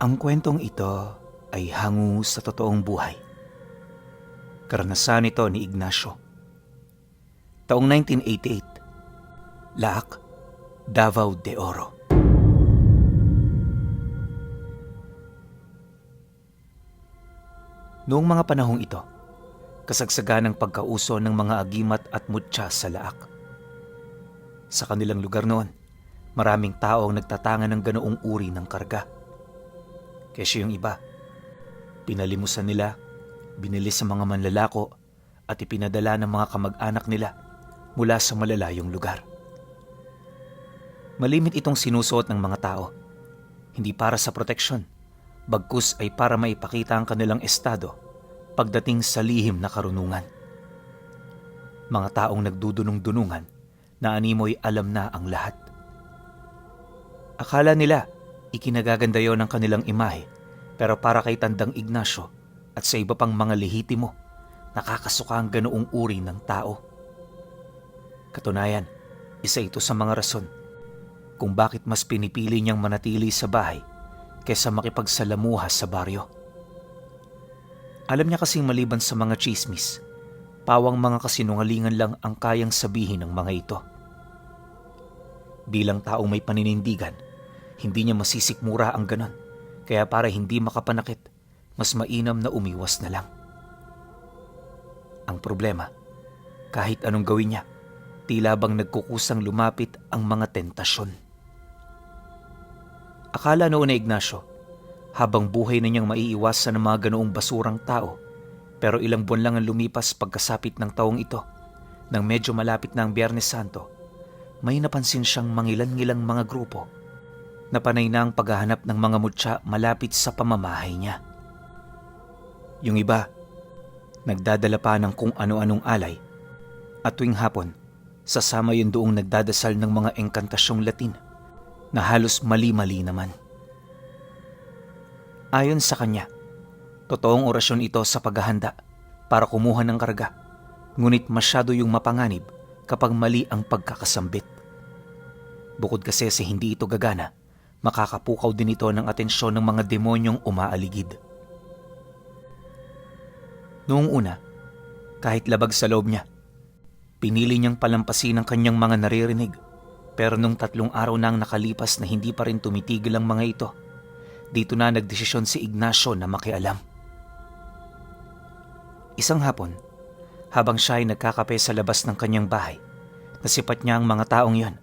Ang kwentong ito ay hango sa totoong buhay. Karanasan ito ni Ignacio. Taong 1988, Laak, Davao de Oro. Noong mga panahong ito, kasagsagan ng pagkauso ng mga agimat at mutya sa Laak. Sa kanilang lugar noon, maraming tao ang nagtatangan ng ganoong uri ng karga. Kesyo yung iba, pinalimusan nila, binili sa mga manlalako at ipinadala ng mga kamag-anak nila mula sa malalayong lugar. Malimit itong sinusuot ng mga tao, hindi para sa proteksyon, bagkus ay para maipakita ang kanilang estado pagdating sa lihim na karunungan. Mga taong nagdudunong-dunungan na animoy alam na ang lahat. Akala nila ikinagaganda yon ng kanilang imahe, pero para kay Tandang Ignacio at sa iba pang mga lehitimo, nakakasuka ang ganoong uri ng tao. Katunayan, isa ito sa mga rason kung bakit mas pinipili niyang manatili sa bahay kaysa makipagsalamuha sa baryo. Alam niya kasing maliban sa mga chismis, pawang mga kasinungalingan lang ang kayang sabihin ng mga ito. Bilang taong may paninindigan, hindi niya masisikmura ang ganon, kaya para hindi makapanakit, mas mainam na umiwas na lang. Ang problema, kahit anong gawin niya, tila bang nagkukusang lumapit ang mga tentasyon. Akala noon na Ignacio, habang buhay na niyang maiiwasan ng mga ganoong basurang tao, pero ilang buwan lang ang lumipas pagkasapit ng taong ito, nang medyo malapit na ang Biyernes Santo, may napansin siyang mangilan-ngilang mga grupo na panay na ang paghahanap ng mga mutya malapit sa pamamahay niya. Yung iba, nagdadala pa ng kung ano-anong alay, at tuwing hapon, sasama yun doong nagdadasal ng mga engkantasyong Latin na halos mali-mali naman. Ayon sa kanya, totoong orasyon ito sa paghahanda para kumuha ng karga, ngunit masyado yung mapanganib kapag mali ang pagkakasambit. Bukod kasi sa hindi ito gagana, makakapukaw din ito ng atensyon ng mga demonyong umaaligid. Noong una, kahit labag sa loob niya, pinili niyang palampasin ang kanyang mga naririnig, pero nung 3 araw na ang nakalipas na hindi pa rin tumitigil ang mga ito, dito na nagdesisyon si Ignacio na makialam. Isang hapon, habang siya ay nagkakape sa labas ng kanyang bahay, nasipat niya ang mga taong yon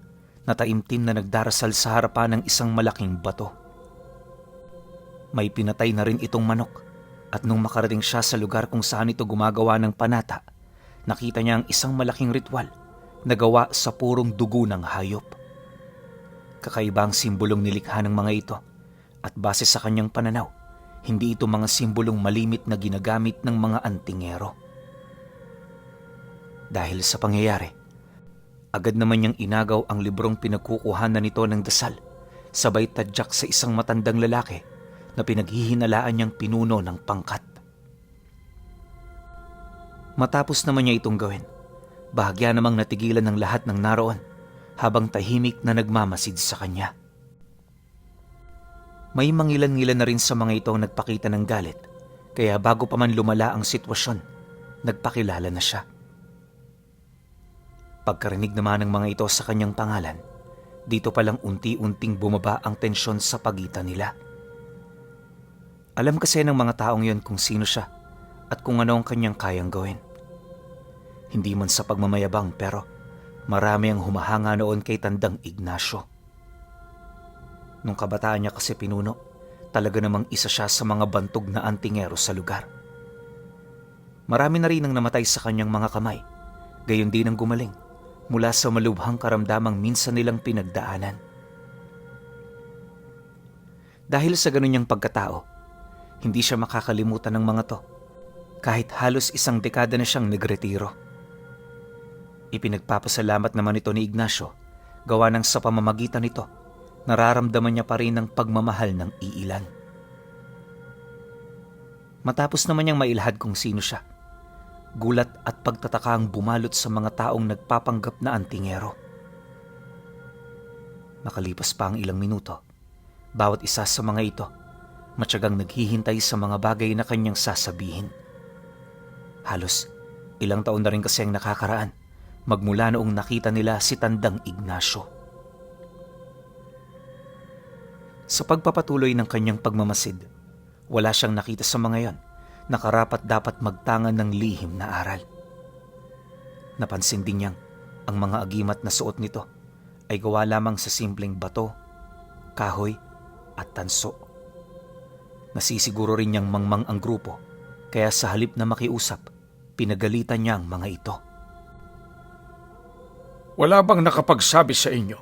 na taimtim na nagdarasal sa harapan ng isang malaking bato. May pinatay na rin itong manok, at nung makarating siya sa lugar kung saan ito gumagawa ng panata, nakita niya ang isang malaking ritual na gawa sa purong dugo ng hayop. Kakaiba ang simbolong nilikha ng mga ito, at base sa kanyang pananaw, hindi ito mga simbolong malimit na ginagamit ng mga antingero. Dahil sa pangyayari, agad naman niyang inagaw ang librong pinagkukuhanan nito ng dasal, sabay tadyak sa isang matandang lalaki na pinaghihinalaan niyang pinuno ng pangkat. Matapos naman niya itong gawin, bahagya namang natigilan ng lahat ng naroon habang tahimik na nagmamasid sa kanya. May mangilan-ngilan na rin sa mga ito ang nagpakita ng galit, kaya bago pa man lumala ang sitwasyon, nagpakilala na siya. Pagkarinig naman ng mga ito sa kanyang pangalan, dito palang unti-unting bumaba ang tensyon sa pagitan nila. Alam kasi ng mga taong yon kung sino siya at kung ano ang kanyang kayang gawin. Hindi man sa pagmamayabang, pero marami ang humahanga noon kay Tandang Ignacio. Nung kabataan niya kasi pinuno, talaga namang isa siya sa mga bantog na antingero sa lugar. Marami na rin ang namatay sa kanyang mga kamay, gayon din ang gumaling mula sa malubhang karamdamang minsan nilang pinagdaanan. Dahil sa ganun niyang pagkatao, hindi siya makakalimutan ng mga to, kahit halos 1 dekada na siyang nagretiro. Ipinagpapasalamat naman ito ni Ignacio, gawa ng sa pamamagitan nito, nararamdaman niya pa rin ang pagmamahal ng iilan. Matapos naman niyang mailahad kung sino siya, gulat at pagtataka ang bumalot sa mga taong nagpapanggap na antingero. Makalipas pa ang ilang minuto, bawat isa sa mga ito matyagang naghihintay sa mga bagay na kanyang sasabihin. Halos ilang taon na rin kasi ang nakakaraan magmula noong nakita nila si Tandang Ignacio. Sa pagpapatuloy ng kanyang pagmamasid, wala siyang nakita sa mga yon na karapat dapat magtangan ng lihim na aral. Napansin din niyang ang mga agimat na suot nito ay gawa lamang sa simpleng bato, kahoy at tanso. Nasisiguro rin niyang mangmang ang grupo, kaya sa halip na makiusap, pinagalitan niya ang mga ito. Wala bang nakapagsabi sa inyo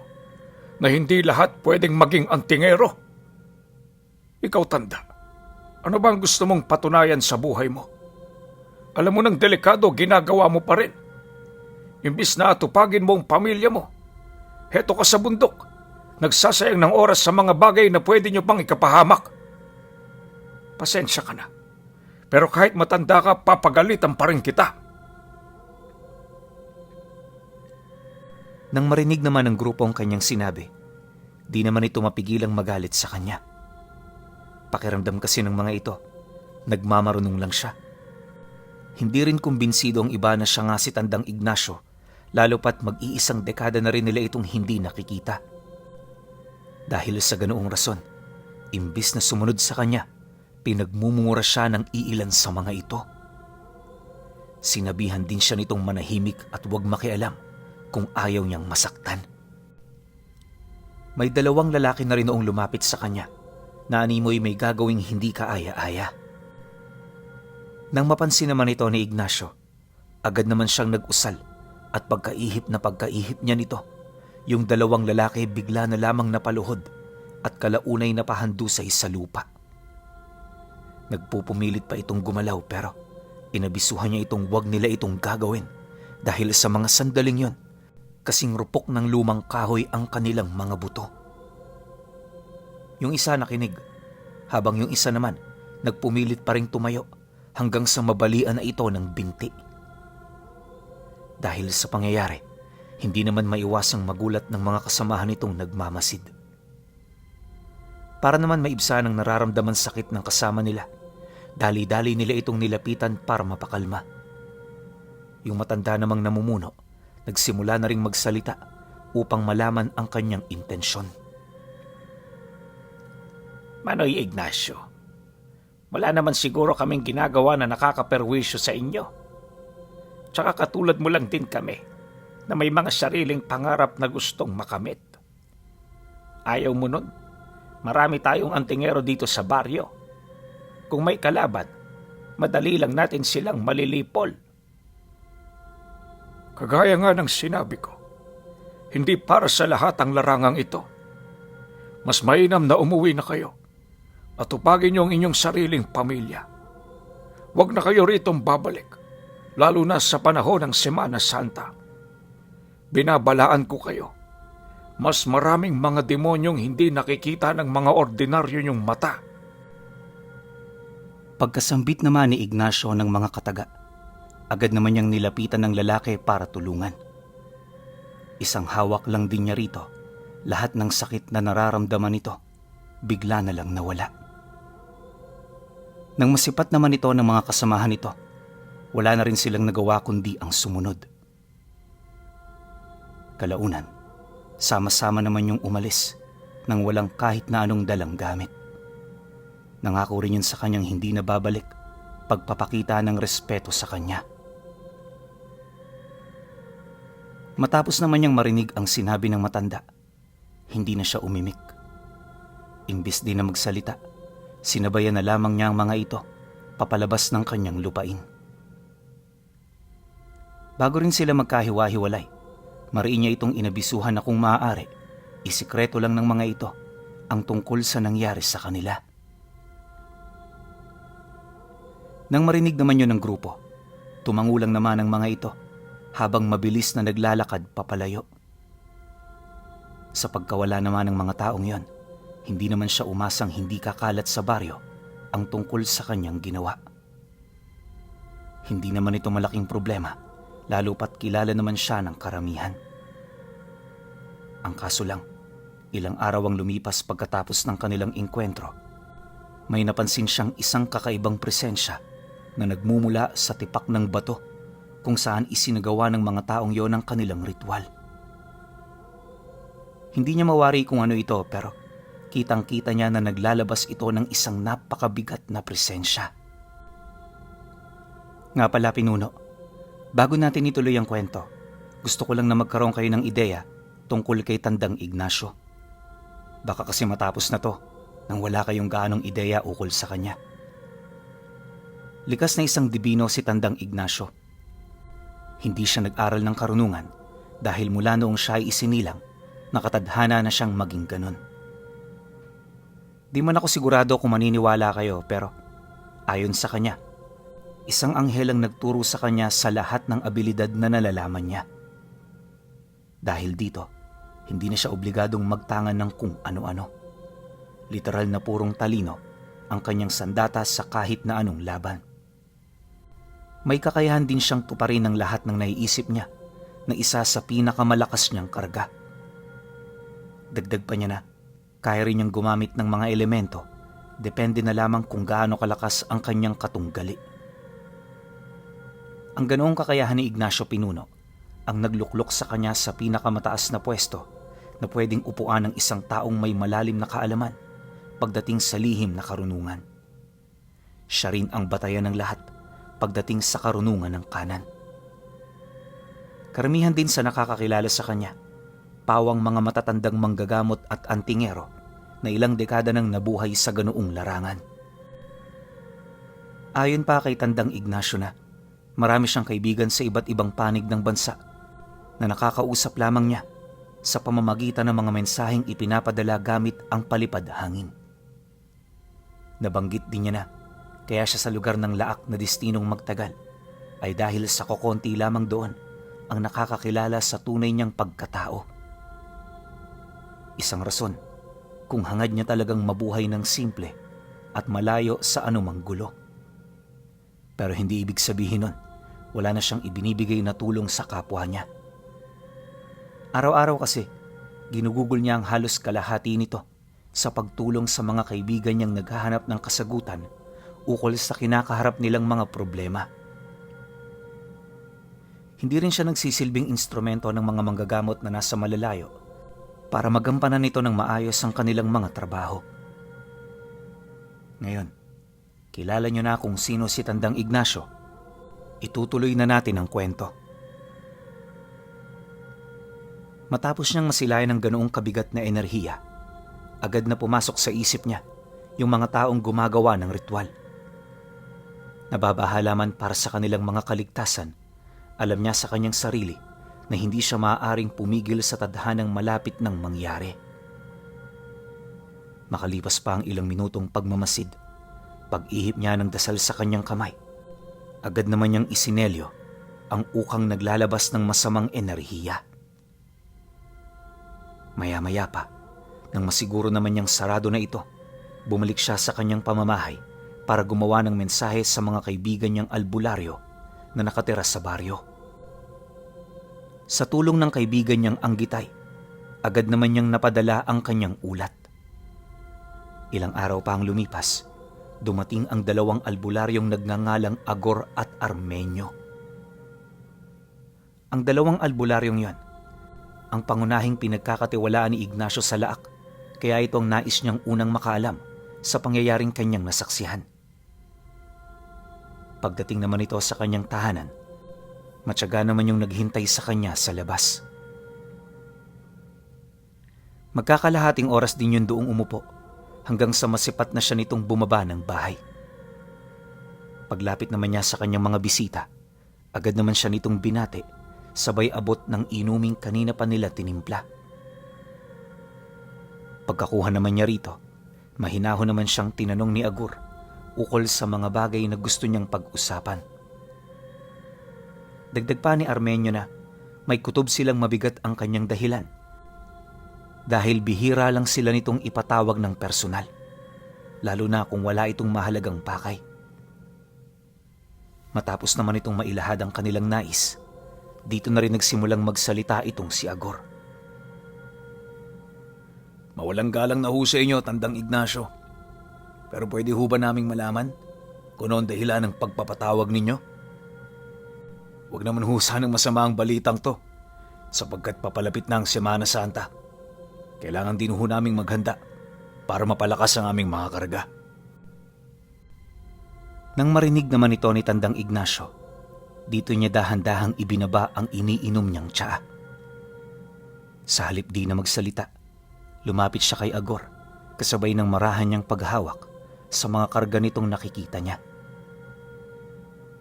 na hindi lahat pwedeng maging antingero? Ikaw, Tanda, ano bang gusto mong patunayan sa buhay mo? Alam mo nang delikado, ginagawa mo pa rin. Imbis na atupagin mo ang pamilya mo, heto ka sa bundok, nagsasayang ng oras sa mga bagay na pwede nyo pang ikapahamak. Pasensya ka na, pero kahit matanda ka, papagalitan pa rin kita. Nang marinig naman ng grupo ang kanyang sinabi, di naman ito mapigilang magalit sa kanya. Pakiramdam kasi ng mga ito, nagmamarunong lang siya. Hindi rin kumbinsido ang iba na siya nga si Tandang Ignacio, lalo pat mag-iisang dekada na rin nila itong hindi nakikita. Dahil sa ganoong rason, imbis na sumunod sa kanya, pinagmumura siya ng iilan sa mga ito. Sinabihan din siya nitong manahimik at huwag makialam kung ayaw niyang masaktan. May dalawang lalaki na rin noong lumapit sa kanya na animoy may gagawing hindi kaaya-aya. Nang mapansin naman ito ni Ignacio, agad naman siyang nag-usal at pagkaihip na pagkaihip niya nito, yung dalawang lalaki bigla na lamang napaluhod at kalaunay na pahandusay sa lupa. Nagpupumilit pa itong gumalaw pero inabisuhan niya itong wag nila itong gagawin dahil sa mga sandaling yon, kasing rupok ng lumang kahoy ang kanilang mga buto. Yung isa nakinig, habang yung isa naman nagpumilit pa ring tumayo hanggang sa mabalian na ito ng binti. Dahil sa pangyayari, hindi naman maiwasang magulat ng mga kasamahan nitong nagmamasid. Para naman maibsan ang nararamdaman sakit ng kasama nila, dali-dali nila itong nilapitan para mapakalma. Yung matanda namang namumuno, nagsimula na ring magsalita upang malaman ang kanyang intensyon. Manoy Ignacio, wala naman siguro kaming ginagawa na nakakaperwisyo sa inyo. Tsaka katulad mo lang din kami na may mga sariling pangarap na gustong makamit. Ayaw mo nun? Marami tayong antingero dito sa baryo. Kung may kalaban, madali lang natin silang malilipol. Kagaya nga ng sinabi ko, hindi para sa lahat ang larangang ito. Mas mainam na umuwi na kayo at tupagin niyo ang inyong sariling pamilya. Huwag na kayo ritong babalik, lalo na sa panahon ng Semana Santa. Binabalaan ko kayo, mas maraming mga demonyong hindi nakikita ng mga ordinaryo niyong mata. Pagkasambit naman ni Ignacio ng mga kataga, agad naman niyang nilapitan ng lalaki para tulungan. Isang hawak lang din niya rito, lahat ng sakit na nararamdaman nito, bigla na lang nawala. Nang masipat naman ito ng mga kasamahan nito, wala na rin silang nagawa kundi ang sumunod. Kalaunan, sama-sama naman yung umalis nang walang kahit na anong dalang gamit. Nangako rin yun sa kanyang hindi na babalik, pagpapakita ng respeto sa kanya. Matapos naman niyang marinig ang sinabi ng matanda, hindi na siya umimik. Imbis din na magsalita, sinabayan na lamang niya ang mga ito papalabas ng kanyang lupain. Bago rin sila magkahiwa-hiwalay, mariin niya itong inabisuhan na kung maaari, isikreto lang ng mga ito ang tungkol sa nangyari sa kanila. Nang marinig naman yun ng grupo, tumangulang naman ang mga ito habang mabilis na naglalakad papalayo. Sa pagkawala naman ng mga taong yon, hindi naman siya umasang hindi kakalat sa baryo ang tungkol sa kanyang ginawa. Hindi naman ito malaking problema, lalo pat kilala naman siya ng karamihan. Ang kaso lang, ilang araw ang lumipas pagkatapos ng kanilang engkwentro, May napansin siyang isang kakaibang presensya na nagmumula sa tipak ng bato kung saan isinagawa ng mga taong yon ang kanilang ritual. Hindi niya mawari kung ano ito pero kitang-kita niya na naglalabas ito ng isang napakabigat na presensya. Nga pala Pinuno, bago natin ituloy ang kwento, gusto ko lang na magkaroon kayo ng ideya tungkol kay Tandang Ignacio. Baka kasi matapos na to nang wala kayong gaanong ideya ukol sa kanya. Likas na isang dibino si Tandang Ignacio. Hindi siya nag-aral ng karunungan dahil mula noong siya ay isinilang, nakatadhana na siyang maging ganon. Di man ako sigurado kung maniniwala kayo pero ayon sa kanya, isang anghel ang nagturo sa kanya sa lahat ng abilidad na nalalaman niya. Dahil dito, hindi na siya obligadong magtangan ng kung ano-ano. Literal na purong talino ang kanyang sandata sa kahit na anong laban. May kakayahan din siyang tuparin ng lahat ng naiisip niya na isa sa pinakamalakas niyang karga. Dagdag pa niya na, kaya rin niyang gumamit ng mga elemento, depende na lamang kung gaano kalakas ang kanyang katunggali. Ang ganoong kakayahan ni Ignacio Pinuno ang nagluklok sa kanya sa pinakamataas na pwesto na pwedeng upuan ng isang taong may malalim na kaalaman pagdating sa lihim na karunungan. Siya rin ang batayan ng lahat pagdating sa karunungan ng kanan. Karamihan din sa nakakakilala sa kanya, pawang mga matatandang manggagamot at antingero na ilang dekada nang nabuhay sa ganoong larangan. Ayon pa kay Tandang Ignacio na marami siyang kaibigan sa iba't ibang panig ng bansa na nakakausap lamang niya sa pamamagitan ng mga mensaheng ipinapadala gamit ang palipad hangin. Nabanggit din niya na kaya siya sa lugar ng laak na destinong magtagal ay dahil sa kokonti lamang doon ang nakakakilala sa tunay niyang pagkatao. Isang rason kung hangad niya talagang mabuhay ng simple at malayo sa anumang gulo. Pero hindi ibig sabihin nun wala na siyang ibinibigay na tulong sa kapwa niya. Araw-araw kasi, ginugugol niya ang halos kalahati nito sa pagtulong sa mga kaibigan niyang naghahanap ng kasagutan ukol sa kinakaharap nilang mga problema. Hindi rin siya nagsisilbing instrumento ng mga manggagamot na nasa malalayo para magampanan nito ng maayos ang kanilang mga trabaho. Ngayon, kilala niyo na kung sino si Tandang Ignacio. Itutuloy na natin ang kwento. Matapos niyang masilayan ng ganoong kabigat na enerhiya, agad na pumasok sa isip niya yung mga taong gumagawa ng ritual. Nababahala man para sa kanilang mga kaligtasan, alam niya sa kanyang sarili na hindi siya maaaring pumigil sa tadhanang malapit ng mangyari. Makalipas pa ang ilang minutong pagmamasid, pag-ihip niya ng dasal sa kanyang kamay, agad naman niyang isinelyo ang ukang naglalabas ng masamang enerhiya. Maya-maya pa, nang masiguro naman niyang sarado na ito, bumalik siya sa kanyang pamamahay para gumawa ng mensahe sa mga kaibigan niyang albularyo na nakatira sa baryo. Sa tulong ng kaibigan niyang Anggitay, agad naman niyang napadala ang kanyang ulat. Ilang araw pa ang lumipas, dumating ang dalawang albularyong nagngangalang Agor at Armenio. Ang dalawang albularyong yon, ang pangunahing pinagkakatiwalaan ni Ignacio sa laak, kaya ito ang nais niyang unang makaalam sa pangyayaring kanyang nasaksihan. Pagdating naman ito sa kanyang tahanan, matyaga naman yung naghintay sa kanya sa labas. Magkakalahating oras din yun doong umupo hanggang sa masipat na siya nitong bumaba ng bahay. Paglapit naman niya sa kanyang mga bisita, agad naman siya nitong binati, sabay abot ng inuming kanina pa nila tinimpla. Pagkakuha naman niya rito, mahinahon naman siyang tinanong ni Agor ukol sa mga bagay na gusto niyang pag-usapan. Dagdag pa ni Armenio na may kutob silang mabigat ang kanyang dahilan dahil bihira lang sila nitong ipatawag ng personal, lalo na kung wala itong mahalagang pakay. Matapos naman itong mailahad ang kanilang nais, dito na rin nagsimulang magsalita itong si Agor. Mawalang galang na ho sa inyo, Tandang Ignacio. Pero pwede ho ba naming malaman kung ano ang dahilan ng pagpapatawag ninyo? Huwag naman ho sanang masama ang balitang to sapagkat papalapit na ang Semana Santa. Kailangan din ho naming maghanda para mapalakas ang aming mga karga. Nang marinig naman ito ni Tandang Ignacio, dito niya dahan-dahang ibinaba ang iniinom niyang tsaa. Sa halip di na magsalita, lumapit siya kay Agor kasabay ng marahan niyang paghawak sa mga karga nitong nakikita niya.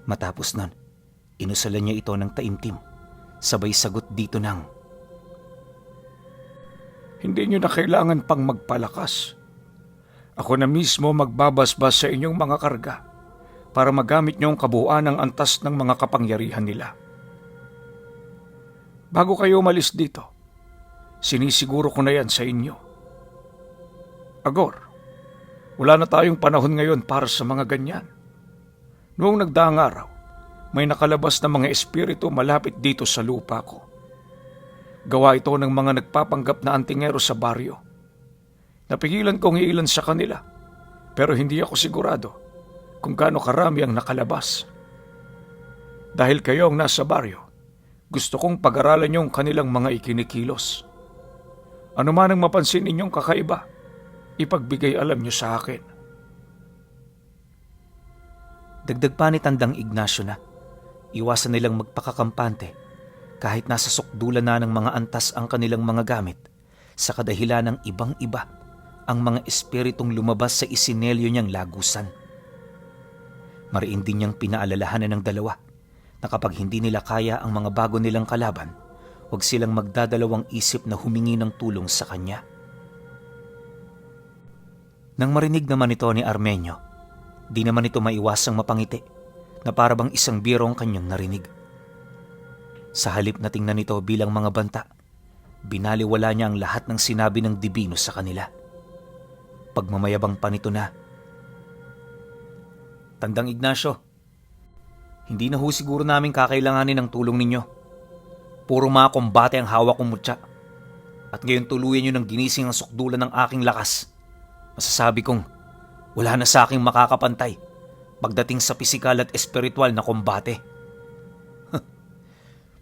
Matapos nun, inusalan niya ito ng taimtim, sabay sagot dito ng, Hindi nyo na kailangan pang magpalakas. Ako na mismo magbabasbas sa inyong mga karga para magamit nyo ang kabuuan ng antas ng mga kapangyarihan nila. Bago kayo umalis dito, sinisiguro ko na yan sa inyo. Agor, wala na tayong panahon ngayon para sa mga ganyan. Noong nagdaang araw, may nakalabas na mga espiritu malapit dito sa lupa ko. Gawa ito ng mga nagpapanggap na antingero sa baryo. Napigilan kong iilan sa kanila, pero hindi ako sigurado kung gaano karami ang nakalabas. Dahil kayo ang nasa baryo, gusto kong pag-aralan yung kanilang mga ikinikilos. Ano man ang mapansin ninyong kakaiba, ipagbigay alam nyo sa akin. dagdag pa ni Tandang Ignacio na, iwasan nilang magpakakampante kahit nasa sukdulan na ng mga antas ang kanilang mga gamit sa kadahilan ng ibang-iba ang mga espiritong lumabas sa isinelyo niyang lagusan. Mariin din niyang pinaalalahanan ng dalawa na kapag hindi nila kaya ang mga bago nilang kalaban, huwag silang magdadalawang isip na humingi ng tulong sa kanya. Nang marinig naman ito ni Armenio, di naman ito maiwasang mapangiti na parabang isang biro ang kanyang narinig. Sa halip na tingnan nito bilang mga banta, binaliwala niya ang lahat ng sinabi ng Dibino sa kanila. Pagmamayabang pa nito na, Tandang Ignacio, hindi na ho siguro namin kakailanganin ng tulong ninyo. Puro mga kombate ang hawak kong mutya. At ngayon tuluyan nyo ng ginising ang sukdulan ng aking lakas. Masasabi kong wala na sa aking makakapantay pagdating sa pisikal at espiritual na kombate.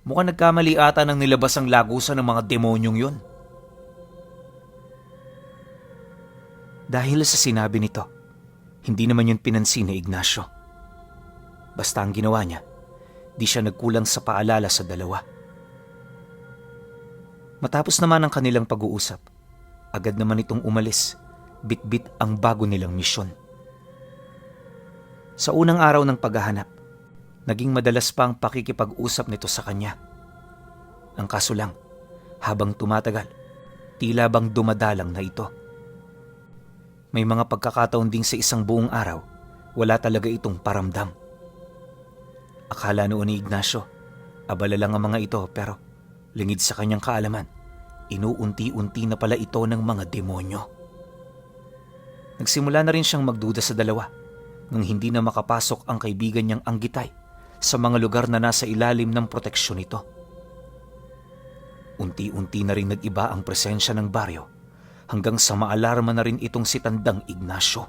Mukhang nagkamali ata ng nilabas ang lagusan ng mga demonyong yun. Dahil sa sinabi nito, hindi naman yun pinansin ni Ignacio. Basta ang ginawa niya, di siya nagkulang sa paalala sa dalawa. Matapos naman ang kanilang pag-uusap, agad naman itong umalis, bit-bit ang bago nilang misyon. Sa unang araw ng paghahanap, naging madalas pa ang pakikipag-usap nito sa kanya. Ang kaso lang, habang tumatagal, tila bang dumadalang na ito. May mga pagkakataon ding sa isang buong araw, wala talaga itong paramdam. Akala noon ni Ignacio, abala lang ang mga ito pero lingid sa kanyang kaalaman, inuunti-unti na pala ito ng mga demonyo. Nagsimula na rin siyang magduda sa dalawa nung hindi na makapasok ang kaibigan niyang Anggitay sa mga lugar na nasa ilalim ng proteksyon nito. Unti-unti na rin nag-iba ang presensya ng baryo hanggang sa maalarma na rin itong si Tandang Ignacio.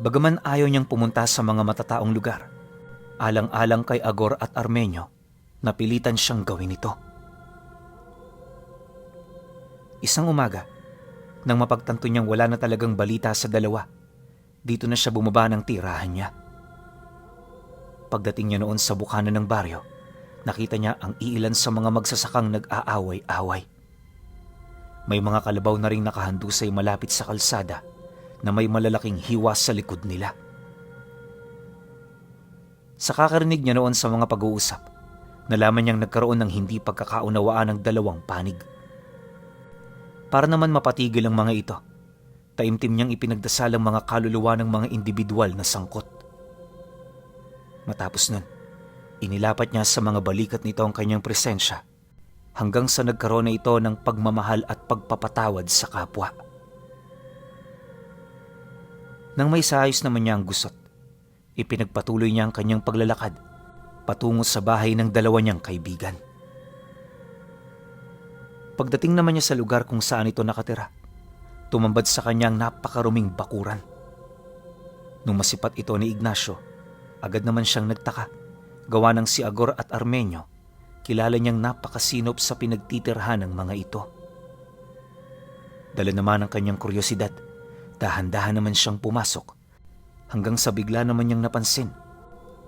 Bagaman ayaw niyang pumunta sa mga matataong lugar, alang-alang kay Agor at Armenio, napilitan siyang gawin ito. Isang umaga, nang mapagtanto niyang wala na talagang balita sa dalawa, dito na siya bumaba ng tirahan niya. Pagdating niya noon sa bukana ng baryo, nakita niya ang iilan sa mga magsasakang nag-aaway-away. May mga kalabaw na ring nakahandusay malapit sa kalsada na may malalaking hiwa sa likod nila. Sa kakarinig niya noon sa mga pag-uusap, nalaman niyang nagkaroon ng hindi pagkakaunawaan ng dalawang panig. Para naman mapatigil ang mga ito, taimtim niyang ipinagdasal ang mga kaluluwa ng mga individual na sangkot. Matapos nun, inilapat niya sa mga balikat nito ang kanyang presensya hanggang sa nagkaroon na ito ng pagmamahal at pagpapatawad sa kapwa. Nang may saayos naman niya ang gusot, ipinagpatuloy niya ang kanyang paglalakad patungo sa bahay ng dalawa niyang kaibigan. Pagdating naman niya sa lugar kung saan ito nakatira, tumambad sa kanyang napakaruming bakuran. Nung masipat ito ni Ignacio, agad naman siyang nagtaka. Gawa ng si Agor at Armenio, kilala niyang napakasinop sa pinagtitirhan ng mga ito. Dala naman ang kanyang kuryosidad, dahan-dahan naman siyang pumasok, hanggang sa bigla naman niyang napansin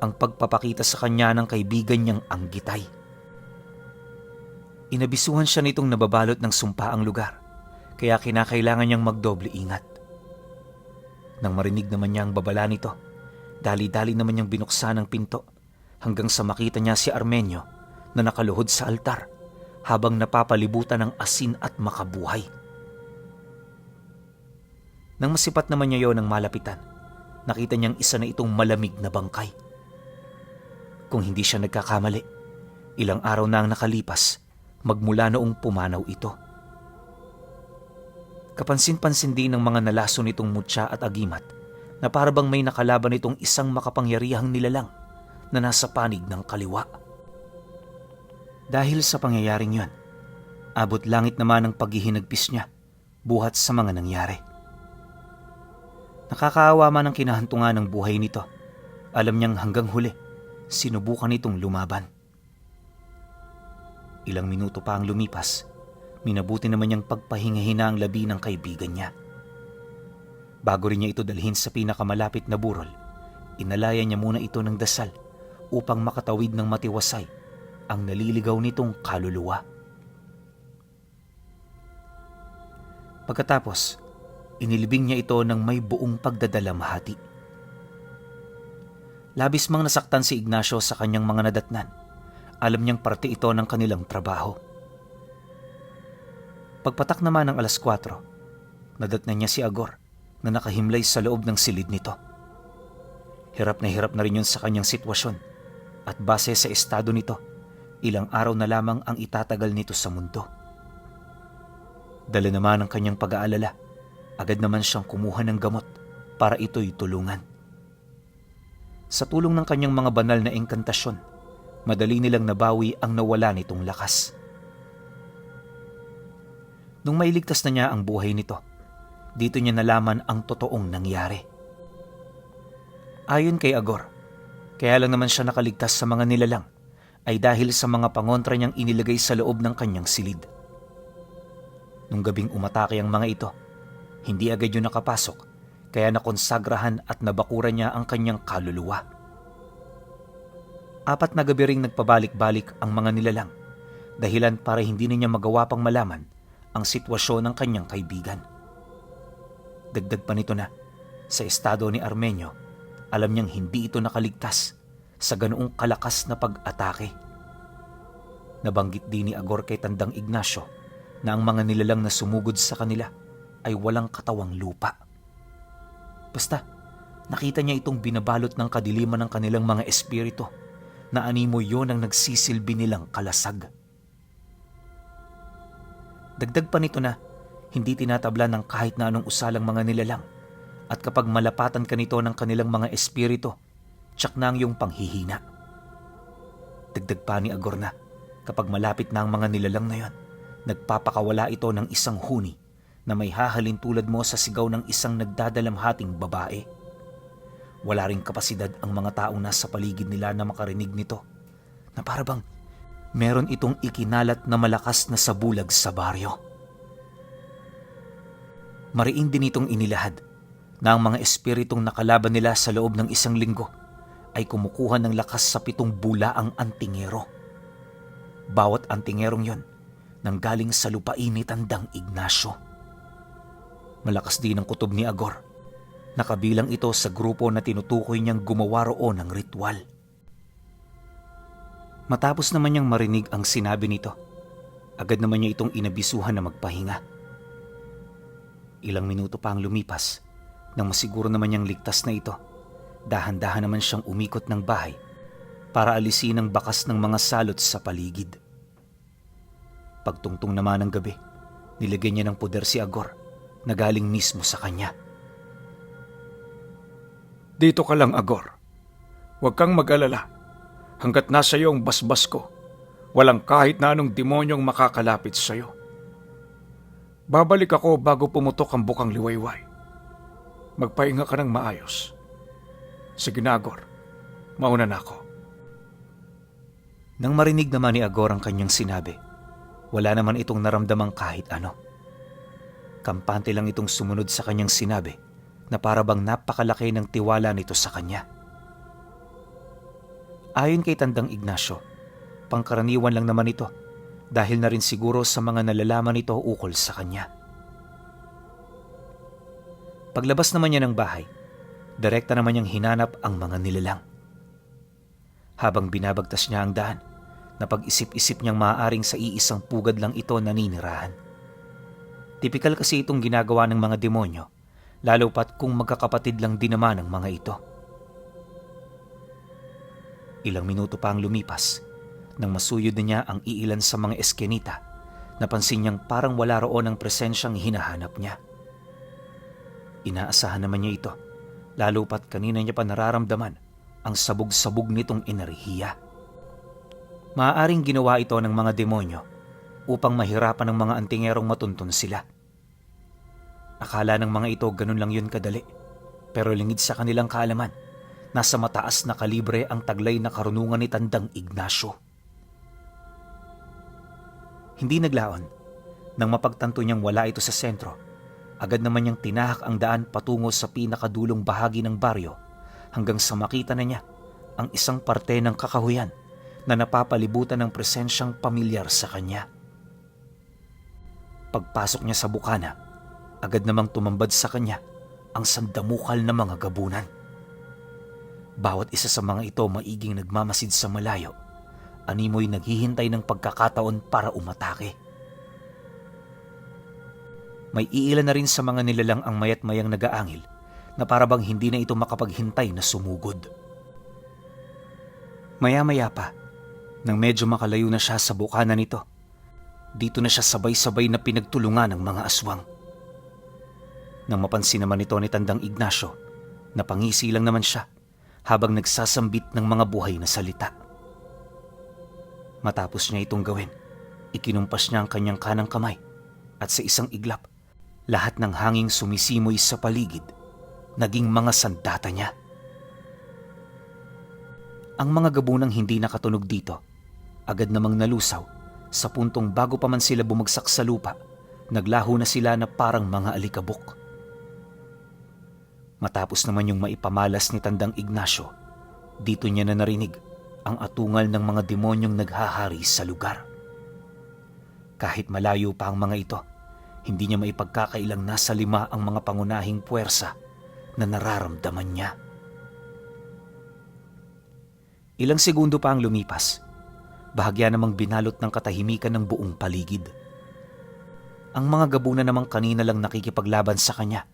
ang pagpapakita sa kanya ng kaibigan niyang Anggitay. Inabisuhan siya nitong nababalot ng sumpa ang lugar, kaya kinakailangan niyang magdoble ingat. Nang marinig naman niya ang babala nito, dali-dali naman niyang binuksan ang pinto hanggang sa makita niya si Armenio na nakaluhod sa altar habang napapalibutan ng asin at makabuhay. Nang masipat naman niya yon ng malapitan, nakita niyang isa na itong malamig na bangkay. Kung hindi siya nagkakamali, ilang araw na ang nakalipas magmula noong pumanaw ito. Kapansin-pansin din ng mga nalaso nitong mutya at agimat na parabang may nakalaban itong isang makapangyarihang nilalang na nasa panig ng kaliwa. Dahil sa pangyayaring yon, abot langit naman ang paghihinagpis niya buhat sa mga nangyari. Nakakaawa man ang kinahantungan ng buhay nito. Alam niyang hanggang huli, sinubukan itong lumaban. Ilang minuto pa ang lumipas, minabuti naman niyang pagpahingahina ang labi ng kaibigan niya. Bago rin niya ito dalhin sa pinakamalapit na burol, inalaya niya muna ito ng dasal upang makatawid ng matiwasay ang naliligaw nitong kaluluwa. Pagkatapos, inilibing niya ito ng may buong pagdadalamhati. Labis mang nasaktan si Ignacio sa kanyang mga nadatnan. Alam niyang parte ito ng kanilang trabaho. Pagpatak naman ng 4:00, nadatnan niya si Agor na nakahimlay sa loob ng silid nito. Hirap na rin yun sa kanyang sitwasyon at base sa estado nito, ilang araw na lamang ang itatagal nito sa mundo. Dala naman ang kanyang pag-aalala, agad naman siyang kumuha ng gamot para ito'y tulungan. Sa tulong ng kanyang mga banal na engkantasyon, madali nilang nabawi ang nawala nitong lakas. Nung mailigtas na niya ang buhay nito, dito niya nalaman ang totoong nangyari. Ayon kay Agor, kaya lang naman siya nakaligtas sa mga nilalang ay dahil sa mga pangontra niyang inilagay sa loob ng kanyang silid. Nung gabing umatake ang mga ito, hindi agad yun nakapasok, kaya nakonsagrahan at nabakuran niya ang kanyang kaluluwa. 4 na gabi ring nagpabalik-balik ang mga nilalang, dahilan para hindi na niya magawa pang malaman ang sitwasyon ng kanyang kaibigan. Dagdag pa nito na, sa estado ni Armenio, alam niyang hindi ito nakaligtas sa ganoong kalakas na pag-atake. Nabanggit din ni Agor kay Tandang Ignacio na ang mga nilalang na sumugod sa kanila ay walang katawang lupa. Basta, nakita niya itong binabalot ng kadiliman ng kanilang mga espiritu na animo yon ang nagsisilbi nilang kalasag. Dagdag pa nito na hindi tinatabla ng kahit na anong usalang mga nilalang at kapag malapatan ka nito ng kanilang mga espiritu, tsak na ang iyong panghihina. Dagdag pa ni Agor na kapag malapit na ang mga nilalang na yon, nagpapakawala ito ng isang huni na may hahalin tulad mo sa sigaw ng isang nagdadalamhating babae. Wala ring kapasidad ang mga taong nasa paligid nila na makarinig nito, na parabang meron itong ikinalat na malakas na sabulag sa baryo. Mariin din itong inilahad na ang mga espiritong nakalaban nila sa loob ng 1 linggo ay kumukuha ng lakas sa 7 bulaang antingero. Bawat antingerong yon nanggaling sa lupain ni Tandang Ignacio. Malakas din ang kutob ni Agor. Nakabilang ito sa grupo na tinutukoy niyang gumawa roon ng ritual. Matapos naman niyang marinig ang sinabi nito, agad naman niya itong inabisuhan na magpahinga. Ilang minuto pa ang lumipas, nang masiguro naman niyang ligtas na ito, dahan-dahan naman siyang umikot ng bahay para alisin ang bakas ng mga salot sa paligid. Pagtungtong naman ng gabi, nilagyan niya ng puder si Agor na galing mismo sa kanya. Dito ka lang, Agor. Huwag kang mag-alala. Hanggat nasa iyo ang basbas ko, walang kahit na anong demonyong makakalapit sa iyo. Babalik ako bago pumutok ang bukang liwayway. Magpahinga ka ng maayos. Sige na, Agor. Mauna na ako. Nang marinig naman ni Agor ang kanyang sinabi, wala naman itong naramdamang kahit ano. Kampante lang itong sumunod sa kanyang sinabi na para bang napakalaki ng tiwala nito sa kanya. Ayon kay Tandang Ignacio, pangkaraniwan lang naman ito dahil na rin siguro sa mga nalalaman nito ukol sa kanya. Paglabas naman niya ng bahay, direkta naman niyang hinanap ang mga nilalang. Habang binabagtas niya ang daan, napag-isip-isip niyang maaaring sa iisang pugad lang ito naninirahan. Tipikal kasi itong ginagawa ng mga demonyo, lalo pat kung magkakapatid lang din naman ang mga ito. Ilang minuto pa ang lumipas, nang masuyod na niya ang iilan sa mga eskenita, napansin niyang parang wala roon ang presensyang hinahanap niya. Inaasahan naman niya ito, lalo pat kanina niya pa nararamdaman ang sabog-sabog nitong enerhiya. Maaaring ginawa ito ng mga demonyo upang mahirapan ng mga antingerong matuntun sila. Akala ng mga ito ganun lang yun kadali, pero lingid sa kanilang kaalaman, nasa mataas na kalibre ang taglay na karunungan ni Tandang Ignacio. Hindi naglaon, nang mapagtanto niyang wala ito sa sentro, agad naman niyang tinahak ang daan patungo sa pinakadulong bahagi ng baryo hanggang sa makita na niya ang isang parte ng kakahuyan na napapalibutan ng presensyang pamilyar sa kanya. Pagpasok niya sa bukana, agad namang tumambad sa kanya ang sandamukal na mga gabunan. Bawat isa sa mga ito maiging nagmamasid sa malayo, animoy naghihintay ng pagkakataon para umatake. May iilan na rin sa mga nilalang ang mayat mayang nagaangil na parabang hindi na ito makapaghintay na sumugod. Maya-maya pa, nang medyo makalayo na siya sa bukana nito, dito na siya sabay-sabay na pinagtulungan ng mga aswang. Nang mapansin naman ito ni Tandang Ignacio, napangisi lang naman siya habang nagsasambit ng mga buhay na salita. Matapos niya itong gawin, ikinumpas niya ang kanyang kanang kamay at sa isang iglap, lahat ng hanging sumisimoy sa paligid naging mga sandata niya. Ang mga gabunang hindi nakatunog dito, agad namang nalusaw sa puntong bago pa man sila bumagsak sa lupa, naglaho na sila na parang mga alikabok. Matapos naman yung maipamalas ni Tandang Ignacio, dito niya na narinig ang atungal ng mga demonyong naghahari sa lugar. Kahit malayo pa ang mga ito, hindi niya maipagkakailang nasa 5 ang mga pangunahing puwersa na nararamdaman niya. Ilang segundo pa ang lumipas, bahagya namang binalot ng katahimikan ng buong paligid. Ang mga gabuna namang kanina lang nakikipaglaban sa kanya,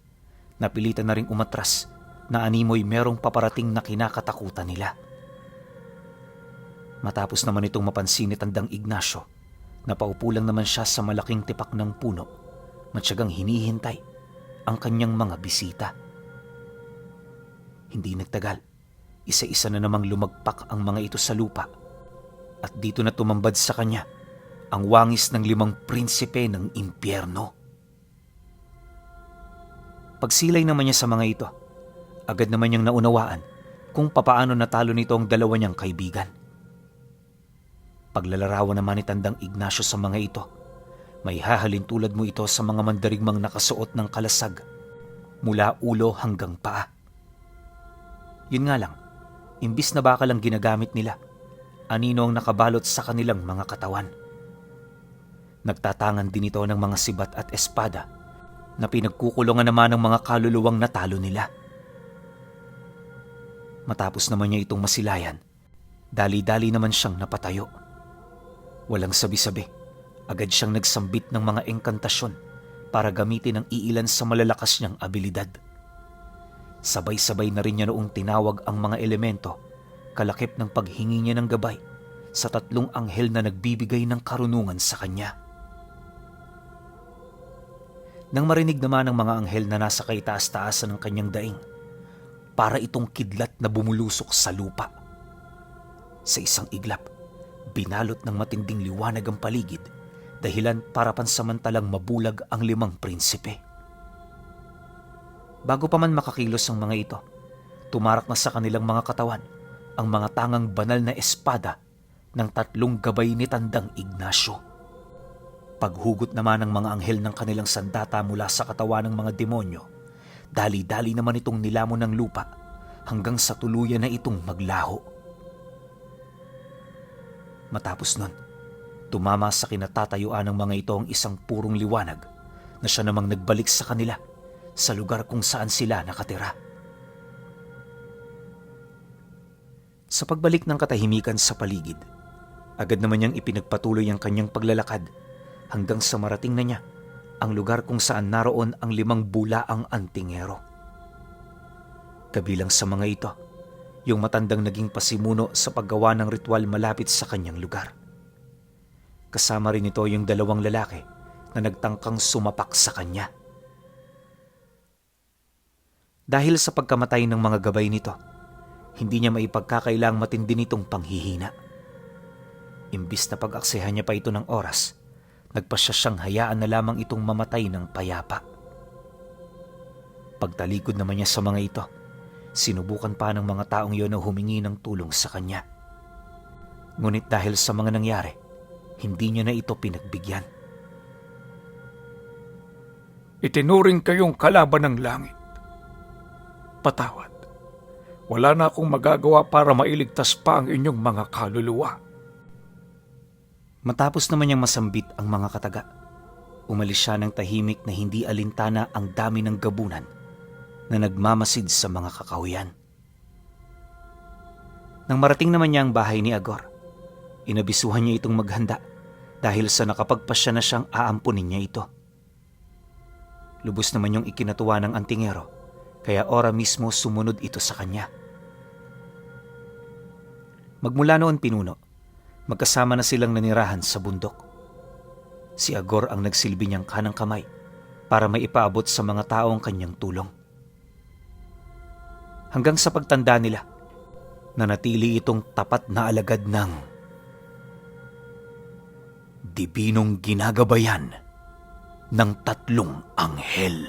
napilitan na ring umatras na animoy merong paparating na kinakatakutan nila. Matapos naman itong mapansin ni Tandang Ignacio, napaupo lang naman siya sa malaking tipak ng puno, matyagang hinihintay ang kanyang mga bisita. Hindi nagtagal, isa-isa na namang lumagpak ang mga ito sa lupa at dito na tumambad sa kanya ang wangis ng 5 prinsipe ng impyerno. Pagsilay naman niya sa mga ito, agad naman niyang naunawaan kung papaano natalo nito ang 2 niyang kaibigan. Paglalarawan naman ni Tandang Ignacio sa mga ito, may hahalin tulad mo ito sa mga mandarigmang nakasuot ng kalasag, mula ulo hanggang paa. Yun nga lang, imbis na bakal ang ginagamit nila, anino ang nakabalot sa kanilang mga katawan. Nagtatangan din ito ng mga sibat at espada na pinagkukulungan naman ng mga kaluluwang natalo nila. Matapos naman niya itong masilayan, dali-dali naman siyang napatayo. Walang sabi-sabi, agad siyang nagsambit ng mga engkantasyon para gamitin ang iilan sa malalakas niyang abilidad. Sabay-sabay na rin niya noong tinawag ang mga elemento, kalakip ng paghingi niya ng gabay sa 3 anghel na nagbibigay ng karunungan sa kanya. Nang marinig naman ng mga anghel na nasa kaitaas-taasan ng kanyang daing, para itong kidlat na bumulusok sa lupa. Sa isang iglap, binalot ng matinding liwanag ang paligid dahilan para pansamantalang mabulag ang 5 prinsipe. Bago pa man makakilos ang mga ito, tumarak na sa kanilang mga katawan ang mga tangang banal na espada ng 3 gabay ni Tandang Ignacio. Paghugot naman ng mga anghel ng kanilang sandata mula sa katawan ng mga demonyo, dali-dali naman itong nilamon ng lupa hanggang sa tuluyan na itong maglaho. Matapos nun, tumama sa kinatatayuan ng mga ito ang isang purong liwanag na siya namang nagbalik sa kanila sa lugar kung saan sila nakatira. Sa pagbalik ng katahimikan sa paligid, agad naman niyang ipinagpatuloy ang kanyang paglalakad hanggang sa marating na niya ang lugar kung saan naroon ang 5 bulaang antingero. Kabilang sa mga ito, yung matandang naging pasimuno sa paggawa ng ritual malapit sa kanyang lugar. Kasama rin ito yung 2 lalaki na nagtangkang sumapak sa kanya. Dahil sa pagkamatay ng mga gabay nito, hindi niya maipagkakailang matindi nitong panghihina. Imbis na pag-aksehan niya pa ito ng oras, nagpasya siyang hayaan na lamang itong mamatay ng payapa. Pagtalikod naman niya sa mga ito, sinubukan pa ng mga taong iyon na humingi ng tulong sa kanya. Ngunit dahil sa mga nangyari, hindi niya na ito pinagbigyan. Itinuring kayong kalaban ng langit. Patawad. Wala na akong magagawa para mailigtas pa ang inyong mga kaluluwa. Matapos naman niyang masambit ang mga kataga, umalis siya ng tahimik na hindi alintana ang dami ng gabunan na nagmamasid sa mga kakahuyan. Nang marating naman niya ang bahay ni Agor, inabisuhan niya itong maghanda dahil sa nakapagpasya na siyang aampunin niya ito. Lubos naman yung ikinatuwa ng antingero, kaya ora mismo sumunod ito sa kanya. Magmula noon pinuno, magkasama na silang nanirahan sa bundok. Si Agor ang nagsilbi niyang kanang kamay para may ipaabot sa mga taong kanyang tulong. Hanggang sa pagtanda nila, nanatili itong tapat na alagad ng dibinong ginagabayan ng 3 anghel.